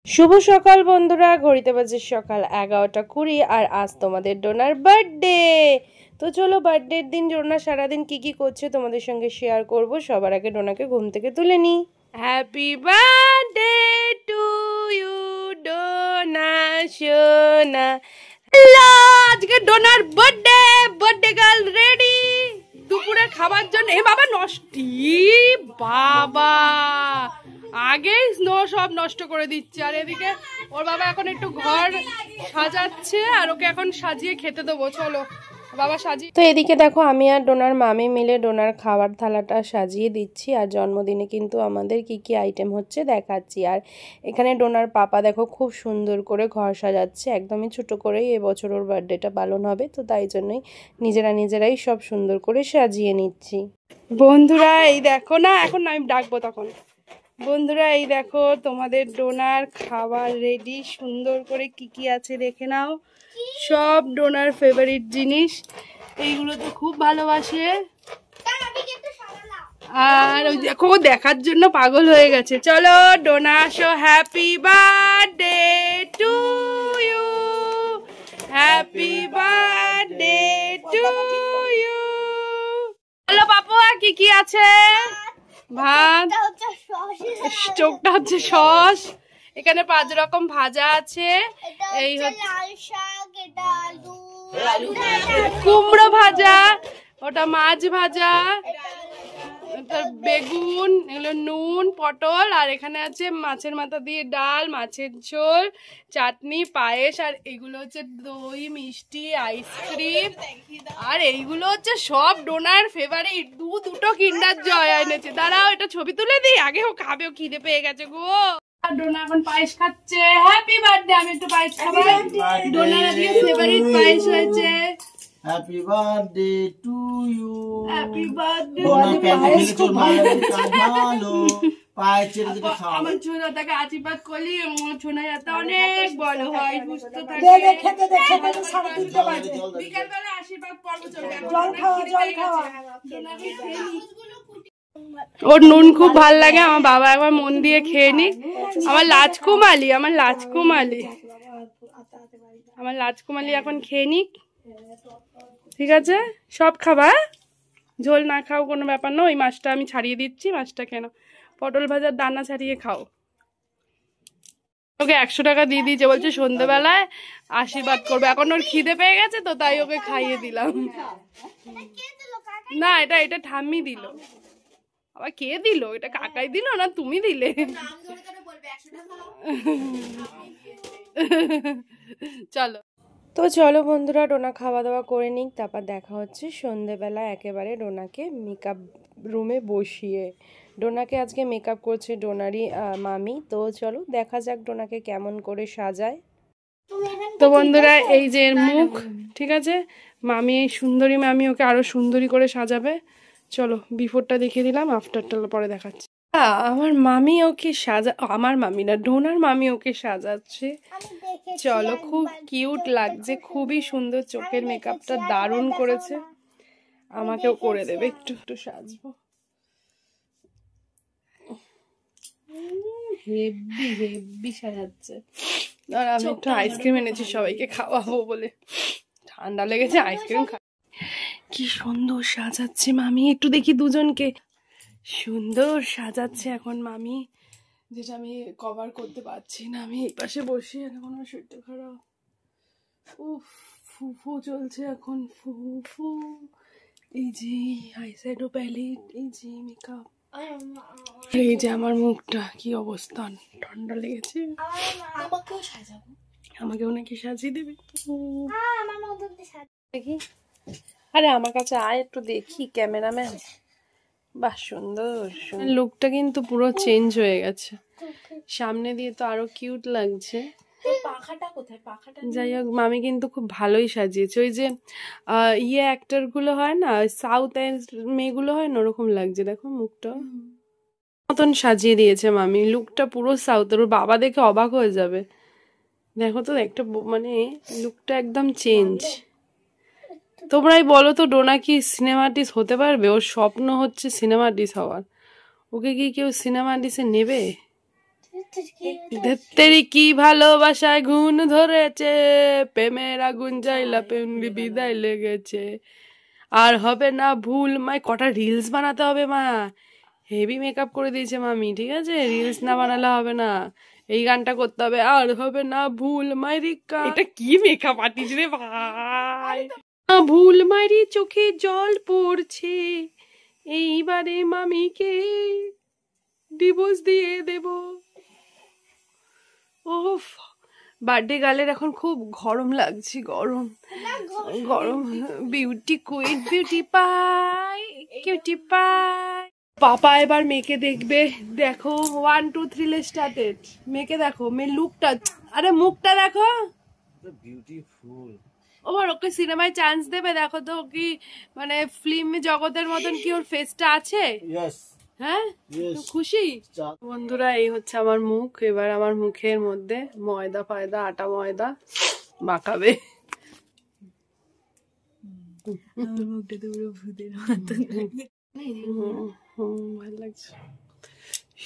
শুভ সকাল বন্ধুরা, ঘড়িতে বাজে সকাল 11:20 আর আজ তোমাদের ডোনার বার্থডে। তো চলো বার্থডের দিন ডোনা সারাদিন কি করছে তোমাদের সঙ্গে শেয়ার করব। সবার আগে ডোনাকে ঘুম থেকে তুলে নি। Happy birthday to you Dona সোনা। আজকে ডোনার বার্থডে, বার্থডে গার্ল রেডি দুপুরে খাবার জন্য। এ বাবা নষ্টি, বাবা আগে সব নষ্ট করে দিচ্ছে। আর এদিকে ওর বাবা এখন একটু ঘর সাজাচ্ছে আর ওকে এখন সাজিয়ে খেতে দেবো। চলো বাবা সাজিয়ে। তো এদিকে দেখো আমি আর ডোনার মামি মিলে ডোনার খাবার থালাটা সাজিয়ে দিচ্ছি। আর জন্মদিনে কিন্তু আমাদের কি আইটেম হচ্ছে দেখাচ্ছি। আর এখানে ডোনার পাপা দেখো খুব সুন্দর করে ঘর সাজাচ্ছে, একদমই ছোট করেই এবছর ওর বার্থডেটা পালন হবে, তো তাই জন্যই নিজেরাই সব সুন্দর করে সাজিয়ে নিচ্ছি। বন্ধুরা এই দেখো, না এখন আমি ডাকবো তখন। বন্ধুরা এই দেখো তোমাদের ডোনার খাবার রেডি, সুন্দর করে কি আছে দেখে নাও। সব ডোনার ফেভারিট জিনিস, এইগুলো তো খুব ভালোবাসে। আর ওই দেখো দেখার জন্য পাগল হয়ে গেছে। চলো ডোনা শো, happy birthday to you, happy birthday to you. চলো পাপু আর কি আছে? ভাত, চোখটা হচ্ছে সস, এখানে 5 রকম ভাজা আছে, এই হচ্ছে কুমড়ো ভাজা, ওটা মাছ ভাজা, বেগুন, এগুলো নুন, পটল, আর এখানে আছে মাছের মাথা দিয়ে ডাল, মাছের ঝোল, চাটনি, পায়েস, আর এগুলো হচ্ছে দই, মিষ্টি, আইসক্রিম। আর এইগুলো হচ্ছে সব ডোনার ফেভারিট। দুটো কিন্ডার জয় এনেছে। দাঁড়াও এটা ছবি তুলে দিই, আগে ও খাবে, ও খিদে পেয়ে গেছে গো। ডোনা এখন পায়েস খাচ্ছে। Happy birthday. আমি একটু পায়েস খাবো। ডোনার আজকে ফেভারিট পায়েস হয়েছে। Happy birthday to you. Happy birthday. পায়েস খুব ভালো। পায়েস ছেড়ে দিতে খাও। আমার ছোনাটাকে আশীর্বাদ করলি, ছোনা যাতে অনেক বড় হয়, সুস্থ থাকে। বিকালবেলা আশীর্বাদ পর্ব চলবে। ওর নুন খুব ভাল লাগে। আমার বাবা একবার মন দিয়ে খেয়ে নি। আমার লাজকুমালি, আমার লাজকুমালি এখন খেয়ে নিক, ঠিক আছে? সব খাবা, ঝোল না খাও কোনো ব্যাপার না। ওই মাছটা আমি ছাড়িয়ে দিচ্ছি, মাছটা কেন, পটল ভাজার দানা ছাড়িয়ে খাও। ওকে 100 টাকা দিয়ে দিয়েছে, বলছে সন্ধ্যেবেলায় আশীর্বাদ করবে। এখন ওর খিদে পেয়ে গেছে তো তাই ওকে খাইয়ে দিলাম। না এটা ঠাম্মি দিল। আবার কে দিল? এটা কাকাই দিল না তুমি দিলে? চলো তো চলো বন্ধুরা ডোনা খাওয়া দাওয়া করে নিক, তারপর দেখা হচ্ছে সন্ধেবেলা একেবারে ডোনাকে মেকআপ রুমে বসিয়ে। ডোনাকে আজকে মেকআপ করছে ডোনারই মামি। তো চলো দেখা যাক ডোনাকে কেমন করে সাজায়। তো বন্ধুরা এই যে এর মুখ, ঠিক আছে? মামি, সুন্দরী মামি ওকে আরো সুন্দরী করে সাজাবে। চলো বিফোরটা দেখিয়ে দিলাম, আফটারটা পরে দেখাচ্ছি। আমার মামি ওকে আমার মামি না, ডোনার মামি ওকে সাজাচ্ছে। চলো খুব কিউট লাগছে, খুবই সুন্দর। চোখের মেকআপটা দারুণ করেছে। আমাকেও করে দেবে, একটু সাজবো। হেভি সাজাচ্ছে। আর আমি একটু আইসক্রিম এনেছি সবাইকে খাওয়াবো বলে, ঠান্ডা লেগেছে, আইসক্রিম কি সুন্দর সাজাচ্ছে মামি। একটু দেখি দুজনকে, সুন্দর সাজাচ্ছে এখন মামি, যেটা আমি কভার করতে পারছি না। আমি এই পাশে বসে, এখন আমার শরীরটা খারাপ। উফ, ফুফু চলছে এখন, ফুফু। এই যে আইশ্যাডো প্যালেট, এই যে মেকআপ, এই যে আমার মুখটা কি অবস্থা, ঠান্ডা লেগেছে। আমাকেও নাকি সাজিয়ে দেবে দেখি। আরে আমার কাছে আয় একটু দেখি, ক্যামেরাম্যান। বাহ সুন্দর, লুকটা কিন্তু পুরো চেঞ্জ হয়ে গেছে। সামনে দিয়ে তো আরো কিউট লাগছে। যাই হোক মামি কিন্তু খুব ভালোই সাজিয়েছে। ওই যে অ্যাক্টর গুলো হয় না, সাউথ মেয়েগুলো হয় না, ওরকম লাগছে। দেখো মুখটা মতন সাজিয়ে দিয়েছে মামি, লুকটা পুরো সাউথের। ওর বাবা দেখে অবাক হয়ে যাবে। দেখো তো একটা, মানে লুকটা একদম চেঞ্জ। তোমরাই বলো তো ডোনা কি সিনেমা আর্টিস্ট হতে পারবে? ওর স্বপ্ন হচ্ছে সিনেমা আর্টিস্ট হওয়ার। ওকে কি কেউ সিনেমা আর্টিস্টে নেবে? ধেত্তেরি কি ভালোবাসায় গুণ ধরেছে, প্রেমের আগুন জ্বাইলা প্রেম বিদায় লেগেছে, আর হবে না ভুল। মাই কটা রিলস বানাতে হবে মা, হেভি মেকআপ করে দিয়েছে মামি, ঠিক আছে? রিলস না বানালে হবে না, এই গানটা করতে হবে। আর হবে না ভুল মাইরিকা, এটা কি মেকআপ আর্টিস্ট রে ভাই। ভুল মারি চোখে জল পড়ছে, এইবারে মামিকে ডিভোর্স দিয়ে দেব। ওফ, বার্থডে গালের এখন খুব গরম লাগছে, গরম গরম। বিউটি কুইন, বিউটি পাই, কিউটি পাই। পাপা এবার মেয়েকে দেখবে, দেখো 1 2 3 স্টার্টেড। মেয়েকে দেখো, মেয়ের লুকটা, আরে মুখটা দেখো, বিউটিফুল। ওর ওকে সিনেমায় চান্স দেবে, দেখো তো কি মানে ফিল্ম জগতের মতন কি ওর ফেসটা আছে? হ্যাঁ, খুশি? বন্ধুরা, এই হচ্ছে আমার মুখ। এবার আমার মুখের মধ্যে ময়দা ফয়দা, আটা ময়দা মাখাবে। ভালো লাগছে,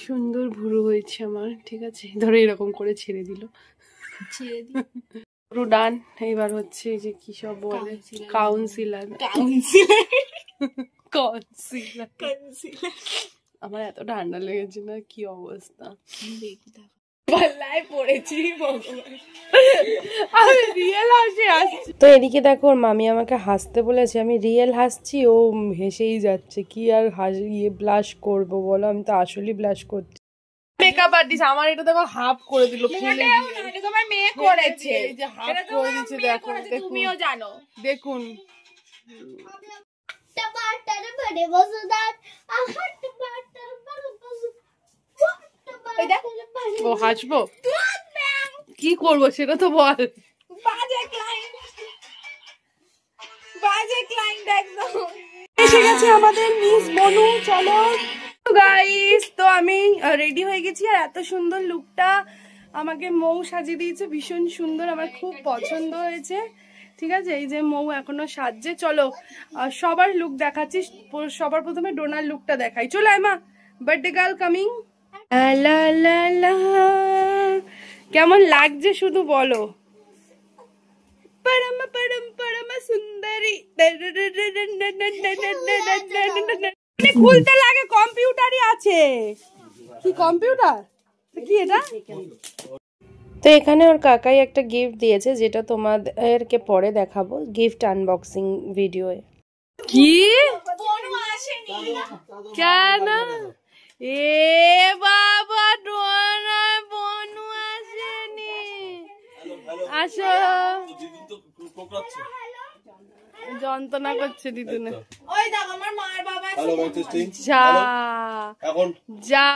সুন্দর ভুরু হয়েছে আমার, ঠিক আছে? ধরো এরকম করে ছেড়ে দিল, পুরো ডান। এইবার হচ্ছে যে কি সব বলে, কাউন্সিলার। আমার এত ঠান্ডা লেগেছে না, কি অবস্থা, পাল্লায় পড়েছি আমি রিয়েল হাসি আসছি। তো এদিকে দেখো, ওর মামি আমাকে হাসতে বলেছে, আমি রিয়েল হাসছি, ও হেসেই যাচ্ছে। কি আর ব্লাশ করবো বলো, আমি তো আসলেই ব্লাশ করছি। মেকআপ আর্টিস্ট আমার এটা দেখো হাফ করে দিল, তোমার মেয়ে করেছে, এই যে হাফ করে দিচ্ছে, দেখো তুমিও জানো। দেখুন ও হাসবো, কি করবো সেটা তো বল। এসে গেছে আমাদের মিস বনু, চলো গাইস। তো আমি রেডি হয়ে গেছি, আর এত সুন্দর লুকটা আমাকে মৌ সাজিয়ে দিয়েছে, ভীষণ সুন্দর, আমার খুব পছন্দ হয়েছে, ঠিক আছে? এই যে মৌ এখনো সাজছে। চলো সবার লুক দেখাচ্ছি, সবার প্রথমে ডোনার লুকটা দেখাই। চলো মা, বার্থডে গার্ল কামিং। কেমন লাগছে শুধু বলো। পরম পরম পরম সুন্দরী, খুলতে লাগে, কম্পিউটারই আছে। কি কম্পিউটার, কি এটা? তো এখানে ওর কাকাই একটা গিফট দিয়েছে, যেটা তোমাদেরকে পরে দেখাবো গিফট আনবক্সিং ভিডিওয়ে। কি কেন? এ বাবা, ডোনা বনু আসেনি, আসো। যন্ত্রণা করছে দিদুনে, যা যা।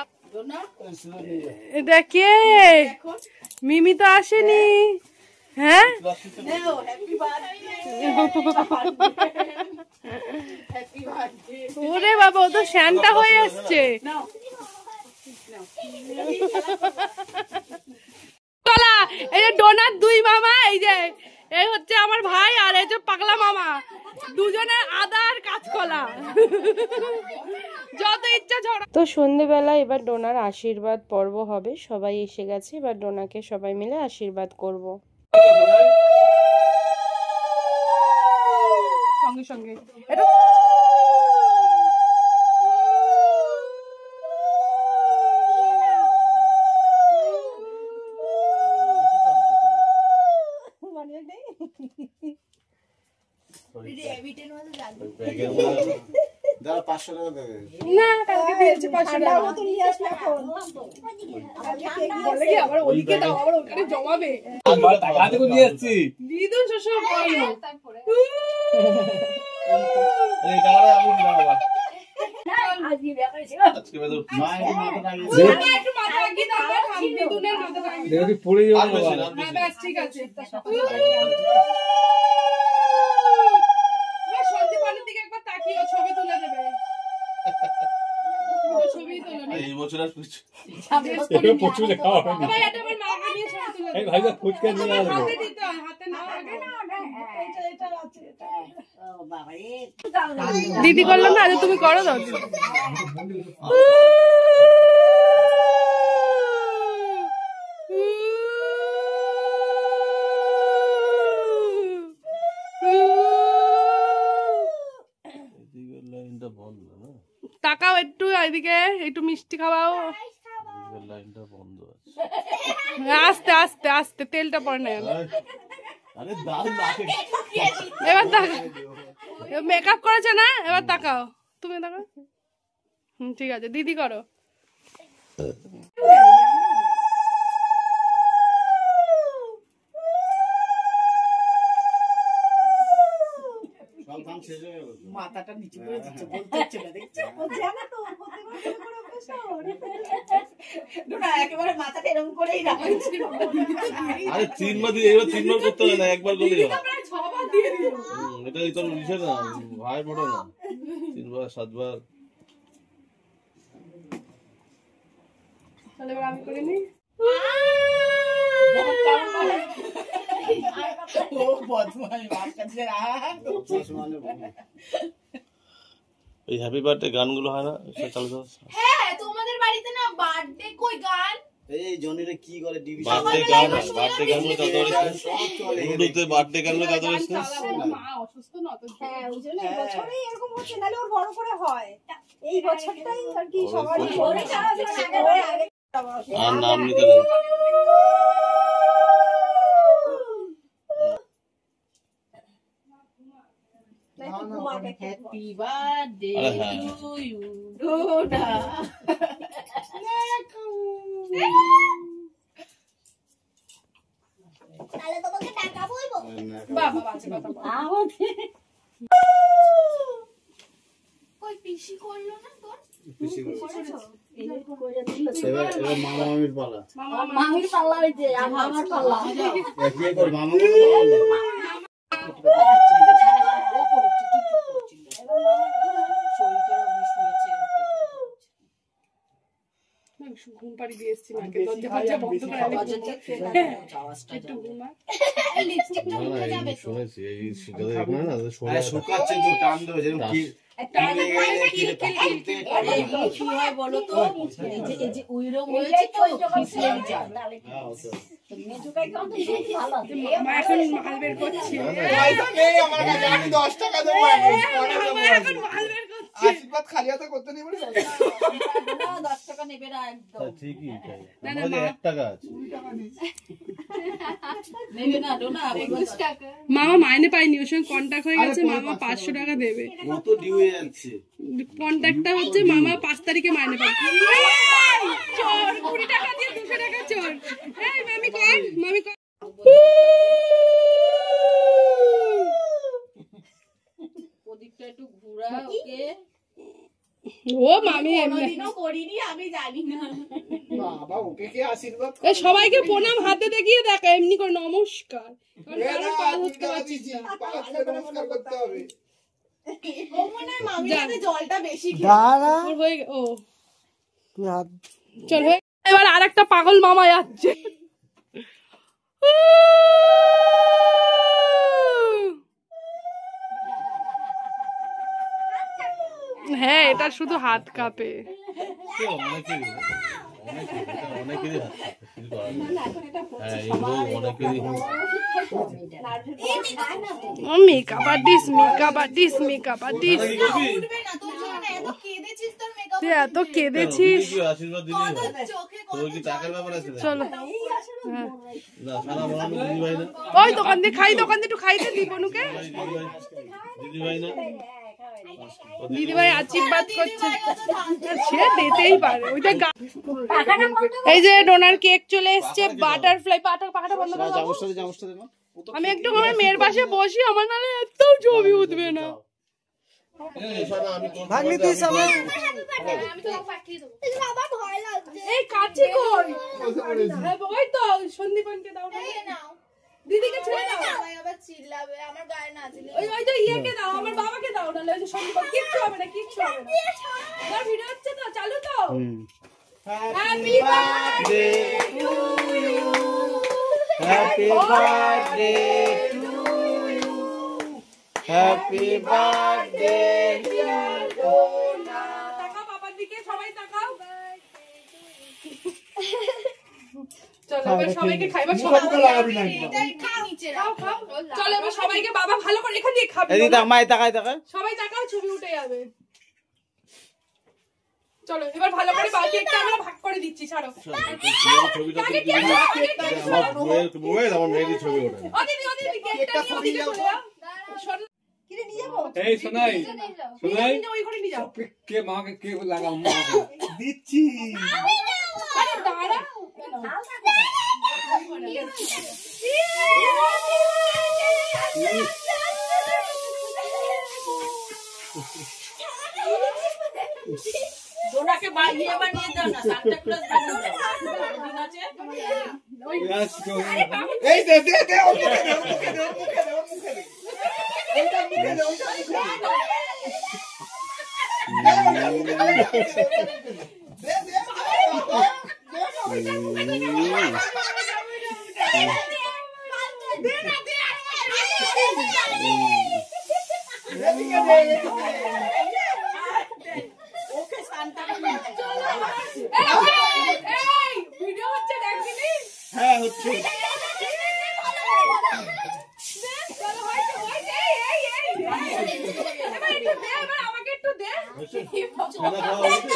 এটা কে? মিমি তো আসেনি। হ্যাঁ, ওরে বাবা, ও তো শ্যানটা হয়ে আসছে। এই যে ডোনার দুই মামা, এই হচ্ছে আমার ভাই, আর এই যে পাগলা মামা, দুজনের আদার কাঁচকলা, যত ইচ্ছা ঝড়। তো সন্ধ্যেবেলা এবার ডোনার আশীর্বাদ পর্ব হবে, সবাই এসে গেছে, এবার ডোনাকে সবাই মিলে আশীর্বাদ করব। সঙ্গে সঙ্গে এটা দাদা 500 টাকা দেবে না, কালকে দিয়েছে 500 টাকা। তো নিয়ে আসলে এখন বলে কি আবার ওদিকে দাও, আবার ওখানে জমাবে। আমার টাকা থেকে নিয়ে আসছি দিদুন শ্বশুর বলল, এই টাকাটা আমি দিলাম বাবা। আজকে ব্যাপার ছিল, আজকে বেদু মায়ের মাথা লাগিয়ে একটু মাথা লাগিয়ে দাও, থাম, দিদুনের মাথা লাগিয়ে দাও। দেখি পড়ে যাবে বাবা। হ্যাঁ, ব্যাস ঠিক আছে। সত্যি দিকে একবার তাকিয়ে ছবি তুলে দেবে। ছবি তুলে নে। এই বছর আর কিছু এটা প্রচুর খাওয়া হয়নি। ভাই এটা আমার মাকে নিয়ে ছবি তুলে দেবে। এই ভাইয়া ফুচকা নিয়ে আসবে। হাতে দিতে হয়, হাতে না আগে। এটা আছে, এটা। ও বাবা রে। দিদি করলাম না, আজ তুমি করো দাও। একটু এদিকে, একটু মিষ্টি খাওয়াও। লাইনটা বন্ধ আছে। আস্তে আস্তে আস্তে, তেলটা পড়ে না। আরে দাঁড় নাকে এবার তাকাও, মেকআপ করেছে না, এবার তাকাও, তুমি তাকাও। ঠিক আছে, দিদি করো। মাথাটা নিচু করে দিচ্ছে, বলতে হচ্ছে না, দেখছো? না, একেবারে মাথাটা এরকম করেই রাখছে। আরে 3 বার দিয়ে, এবার 3 বার করতে হবে না, একবার করলেই হয়। এটা তোর ইসে না, ভাই বড় না, 3 বার 7 বার। তাহলে এবার আমি করে নিই। ও বদমাশ, বাপ কাছে এই হ্যাপি বার্থডে গানগুলো হয় না, সেটা চালু দাও। হ্যাঁ, তোমাদের বাড়িতে না বার্থডে কই গান? এই জনিরে কি করে ডিভিশন বার্থডে গান, বার্থডে গানগুলো চালু করিস রুডুতে, বার্থডে গানগুলো চালু করিস না। মা অসুস্থ না তো, হ্যাঁ ওই জন্য এই বছরেই এরকম হচ্ছে, নাহলে ওর বড় করে হয় এই বছরটাই আর কি সবারই ওরে আর নাম নিতে নেই। হ্যাপি বার্থডে আরে হ্যাঁ। To you Dona. তাহলে তোমাকে টাকা বলবো। বাবা বাজে কথা বল। কই পিসি করলো না তোর? এবার মামা মামির পালা। মামির পাল্লা হইছে, আমার পাল্লা। কি করে মামা ঘুম পাড়ি দিয়ে এসছি মাকে, দরজা ফরজা বন্ধ করে একটু ঘুমা। লিপস্টিকটা না, উঠে এই যাবে তো। শুনেছি, এই শিকারে এখানে না শোনা আরে শুকাচ্ছে তো, টান দেবে যেরকম কি কি হয় বলো তো, এই যে উইরম হয়েছে তো, খিসলে যায়। মা এখন মাল বের করছে, আমার কাছে আমি 10 টাকা দেবো মা এখন মাল বের করছে। আশীর্বাদ খালি হাতে করতে নেই বলে 10 টাকা নেবে না একদম, ঠিকই তাই। আমাদের 1 টাকা আছে। নেবে না ডোনা। 21 টাকা। মামা মাইনে পাইনি, ওর সঙ্গে কন্ট্যাক্ট হয়ে গেছে, মামা 500 টাকা দেবে। কত ডিউ হয়ে যাচ্ছে। কন্ট্যাক্টটা হচ্ছে মামা 5 তারিখে মাইনে পাবে। চোর, 20 টাকা দিয়ে 200 টাকা চোর। এই মামি কর, মামি কর। ওদিকটা একটু ঘুরা ওকে। ও মামি কোনোদিনও করিনি, আমি জানি না। বাবা ওকে কি আশীর্বাদ এই সবাইকে প্রণাম হাতে দেখিয়ে দেখা, এমনি করে নমস্কার, কারণ কারোর পা ধরতে পারছিস না। নমস্কার করতে হবে। ও মনে হয় মামির হাতে জলটা বেশি ওর হয়ে ও চল হয়ে, এবার আরেকটা পাগল মামা যাচ্ছে। হ্যাঁ, এটা শুধু হাত কাঁপে। অনেকেরই হাত হ্যাঁ, এগুলো অনেকেরই makeup artist, makeup artist, makeup artist. উঠবে না তোর জন্য, এত কেঁদেছিস, তোর মেকআপ তুই এত কেঁদেছিস। আশীর্বাদ দিলেই হয়। চোখে তোর কি টাকার ব্যাপার আছে না? চলো হ্যাঁ। না, সারা বলানো দিদি ভাই না, ওই দোকান দিয়ে খাই, দোকান দিয়ে একটু খাইতে দিব নুকে। দিদি ভাই না, দিদিভাই আশীর্বাদ করছে, সে দিতেই পারে ওইটা। এই যে ডোনার কেক চলে এসছে, বাটারফ্লাই। পাখাটা বন্ধ করে দাও। আমি একটু আমার মেয়ের পাশে বসি, আমার নাহলে এত ছবি উঠবে না। আমি তোকে পাঠিয়ে দেবো। বাবা ভয় লাগছে। এই কাছে কই, ওই তো সন্দীপনকে দাও, এই নাও। দিদিকে ছেড়ে দাও। সবাই আবার চিল্লাবে, আমার গায়ে না দিলে। ওই তো ইয়েকে দাও, আমার বাবাকে দাও, নাহলে ওই যে সন্দীপন। কিচ্ছু হবে না, কিচ্ছু হবে না। তোর ভিডিও হচ্ছে তো, চালু তো। Happy birthday to you, happy birthday to you, happy birthday dear Dona. তাকাও বাবার দিকে, সবাই তাকাও। চলো এবার সবাইকে খাইবা, সবাই লাগাবি না এটাই খেয়ে নিচে খাও রাখো। খাও। চলো এবার সবাইকে, বাবা ভালো করে এখান দিয়ে খাবে। এদিকে আমায় তাকায় তাকায়। সবাই তাকাও, ছবি উঠে যাবে। চলো এবার ভালো করে কেকটা আমরা ভাগ করে দিচ্ছি, ছাড়ো। ছবিটা আমার মেয়েরই ছবি ওটা। ও দিদি কেকটা নিয়ে চলে যাও। কিরে নিয়ে যাবো? এই শোনাই শোনাই ওই ঘরে নিয়ে যাও। কে মাকে কে লাগাও দিচ্ছি। আরে দাঁড়া। ডোনাকে বানিয়ে দাও না, সান্তা ক্লজ বানিয়ে দাও। এই দে দে দে ওকে দে ওকে দে ওকে দে ওকে দে। এইটা মুখে দে ওটা মুখে দে। দে দে ওকে সান্তা এই ভিডিও হচ্ছে দেখছিলি? হ্যাঁ হচ্ছে। চলো হয়েছে এবার একটু দে, এবার আমাকে একটু দে। ফেনা খাওয়া হয়েছে?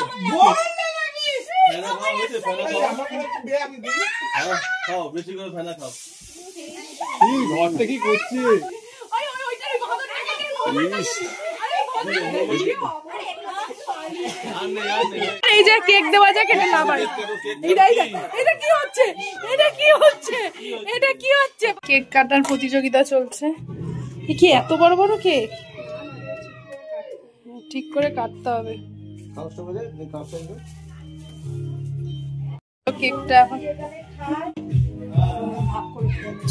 ফেনা খাওয়া হয়েছে? ফেনা খাওয়া? আমাকে একটু দে আমি দিই। খাও বেশি করে ফেনা খাও। ঘরটা কি করছে? ওইটারই ভালোটা কেটে আরে আর নেই আর নেই। এই যে কেক দেওয়া যায় কেটে না পারে। এটা কি হচ্ছে? কেক কাটার প্রতিযোগিতা চলছে। এ কি এত বড় বড় কেক? ঠিক করে কাটতে হবে খাও সবাই দে খাও সবাই। কেকটা এখন।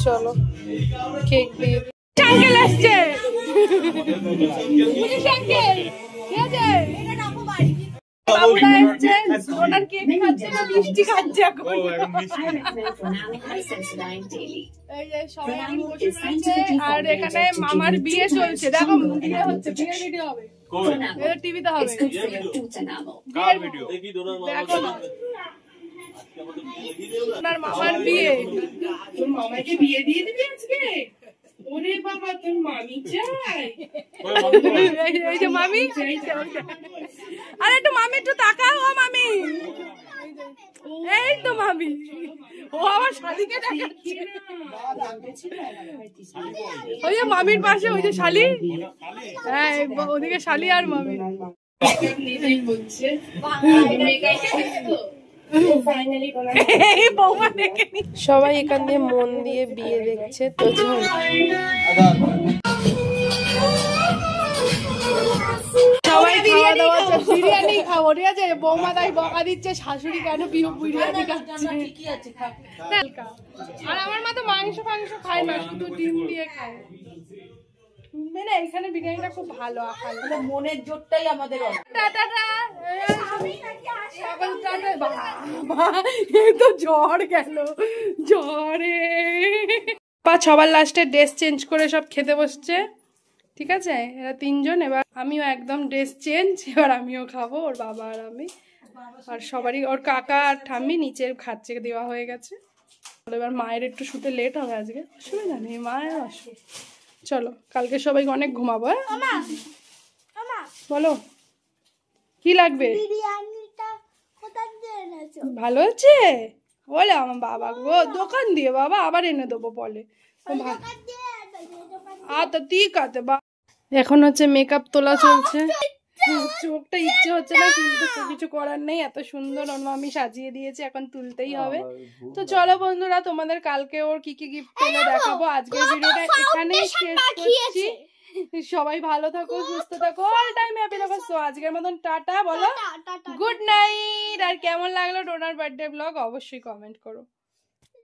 চলো কেক দিয়ে আঙ্কেল আসছে। পুলিশ আঙ্কেল ঠিক আছে, বাবুরা এসছে, ওনার কেক খাচ্ছে না মিষ্টি খাচ্ছে এখন। ও এখন মিষ্টি। এই যে সবাই এখন বসে রয়েছে, আর এখানে মামার বিয়ে চলছে। দেখো বিয়ে হচ্ছে, বিয়ের ভিডিও হবে, কই? এটা টিভিতে হবে। কার ভিডিও? দেখি ডোনার মামা। দেখো না, আজকে আমাদের বিয়ে দেখিয়ে দিও না? ওনার মামার বিয়ে। তোর মামাকে বিয়ে দিয়ে দিবি আজকে? ওরে বাবা, তোর মামি চাই? ওই মামা কই? এই যে মামি, আরে একটু মামি একটু তাকাও। ও মামি, এই তো মামি, ও আমার শালিকে দেখাচ্ছে। ওই যে মামির পাশে ওই যে শালি, হ্যাঁ ওদিকে শালি আর মামি। নিজেই বলছে সবাই এখান দিয়ে মন দিয়ে বিয়ে দেখছে। তো সবাই খাওয়া দাওয়া, বিরিয়ানি খাবো ঠিক আছে। বৌমা তাই বকা দিচ্ছে, শাশুড়ি কেন বিরিয়ানি খাচ্ছে। আর আমার মা তো মাংস খায় না, শুধু ডিম দিয়ে খায়। মানে এখানে বিরিয়ানিটা খুব ভালো। মনের জোরটাই আমাদের তো জ্বর গেল, জ্বরে সবার লাস্টে ড্রেস চেঞ্জ করে সব খেতে বসছে ঠিক আছে। এরা তিনজন, এবার আমিও একদম ড্রেস চেঞ্জ, এবার আমিও খাবো, ওর বাবা আর আমি। আর সবারই, ওর কাকা আর ঠাম্মি নিচের খাচ্ছে, দেওয়া হয়ে গেছে। এবার মায়ের একটু শুতে লেট হবে আজকে, অসুবিধা নেই, মায়ের অসুবিধা। চলো কালকে সবাই অনেক ঘুমাবো। বলো কি লাগবে? ভালো আছে বলে আমার বাবা গো, দোকান দিয়ে বাবা আবার এনে দেবো বলে। আচ্ছা ঠিক আছে। এখন হচ্ছে মেকআপ তোলা চলছে। চোখটা ইচ্ছে হচ্ছে না, কিন্তু কিছু করার নেই, এত সুন্দর ওর মামি সাজিয়ে দিয়েছে, এখন তুলতেই হবে। তো চলো বন্ধুরা, তোমাদের কালকে ওর কি কি গিফট পেলো দেখাবো। আজকের ভিডিওটা এখানেই শেষ করছি। সবাই ভালো থাকো, সুস্থ থাকো, অল টাইম হ্যাপি থাকো। সো আজকের মতন টাটা, বলো গুড নাইট। আর কেমন লাগলো ডোনার বার্থডে ব্লগ অবশ্যই কমেন্ট করো।